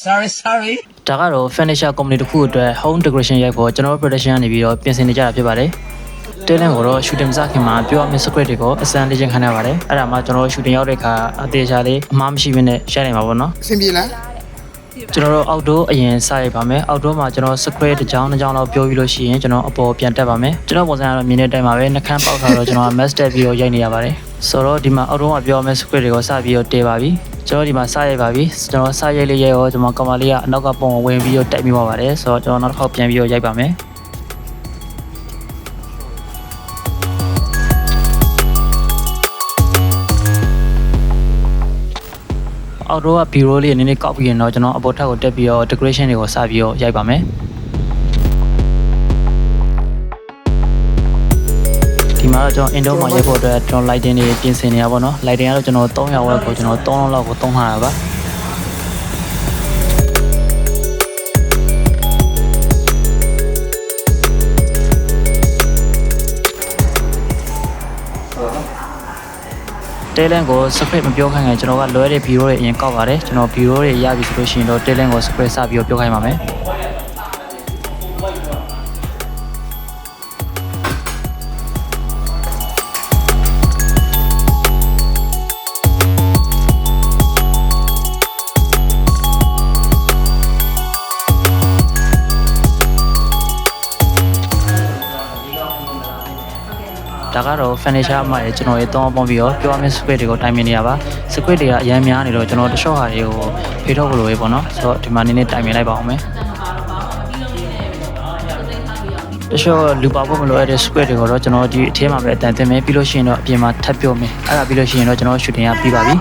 Sorry ဒါကတော့ furniture company တစ်ခုအတွက် home decoration ရိုက်ဖို့ကျွန်တော်တို့ production ကနေပြီးတော့ပြင်ဆင်နေကြတာဖြစ်ပါတယ်တဲလန်ကိုတော့ shooting စခင်မှာပြောရမယ့် script တွေကိုအစမ်းလေ့ကျင့်ခံရပါတယ်အဲ့ဒါမှကျွန်တော်တို့ shooting ရောက်တဲ့အခါအသေးချာလေးအမှားမရှိဘဲနဲ့ရိုက်နိုင်မှာပေါ့နော် အဆင်ပြေလား ကျွန်တော်တို့ outdoor အရင်စရိုက်ပါမယ် outdoor မှာကျွန်တော် script တစ်ကြောင်းလောက်ပြောပြီးလို့ရှိရင်ကျွန်တော်အပေါ်ပြန်တက်ပါမယ်ကျွန်တော်ပုံစံကတော့မြင်တဲ့အတိုင်းပါပဲနှခမ်းပေါက်ထားတော့ကျွန်တော် mask တက်ပြီးတော့ရိုက်နေရပါတယ်ဆိုတော့ဒီမှာ outdoor မှာပြောရမယ့် script တွေကိုစပြီးတော့တည်ပါပြီကျွန်တော်ဒီမှာစရိုက်ပါပြီကျွန်တော်စရိုက်လေးရဲရောကျွန်တော်ကောင်မလေးကအနောက်ကပုံဝင်ပြီးတော့တက်ပြီးပါပါတယ်ဆိုတော့ကျွန်တော်နောက်တစ်ခေါက်ပြန်ပြီးတော့ရိုက်ပါမယ်အော်တော့ဘီရိုလေးနည်းနည်းကောက်ပြီးရင်တော့ကျွန်တော်အပေါ်ထပ်ကိုတက်ပြီးတော့ decoration တွေကိုစပြီးတော့ရိုက်ပါမယ်ဒီမှာတော့ကျွန်တော် indoor မှာရိုက်ဖို့အတွက်ကျွန်တော် lighting တွေပြင်ဆင်နေရပါတော့ lighting ကတော့ကျွန်တော်300 watt ကိုကျွန်တော်3လုံးလောက်ကိုသုံးထားတာပါတဲလန်ကို script မပြောခိုင်းခင်ကျွန်တော်ကလွဲတဲ့ view တွေအရင်ကောက်ပါတယ်ကျွန်တော် view တွေရပြီဆိုလို့ရှိရင်တော့တဲလန်ကို script စပြီးတော့ပြောခိုင်းပါမယ်ဒါကတော့ furniture မှာကျွန်တော်ရေသုံးပေါင်းပြီးတော့ပြောရမယ့် script တွေကိုတိုင်ပင်နေရပါ script တွေကအများများနေတော့ကျွန်တော်တချို့ဟာတွေကိုဖေးထုတ်လို့ပဲပေါ့နော်ဆိုတော့ဒီမှာနည်းနည်းတိုင်ပင်လိုက်ပါအောင်မယ်တချို့လူပါဖို့မလိုရတဲ့ script တွေကိုတော့ကျွန်တော်ဒီအထဲမှာပဲအတန်တင်မယ်ပြီးလို့ရှိရင်တော့အပြင်မှာထပ်ပြောမယ်အဲ့ဒါပြီးလို့ရှိရင်တော့ကျွန်တော် shooting ကပြီးပါပြီ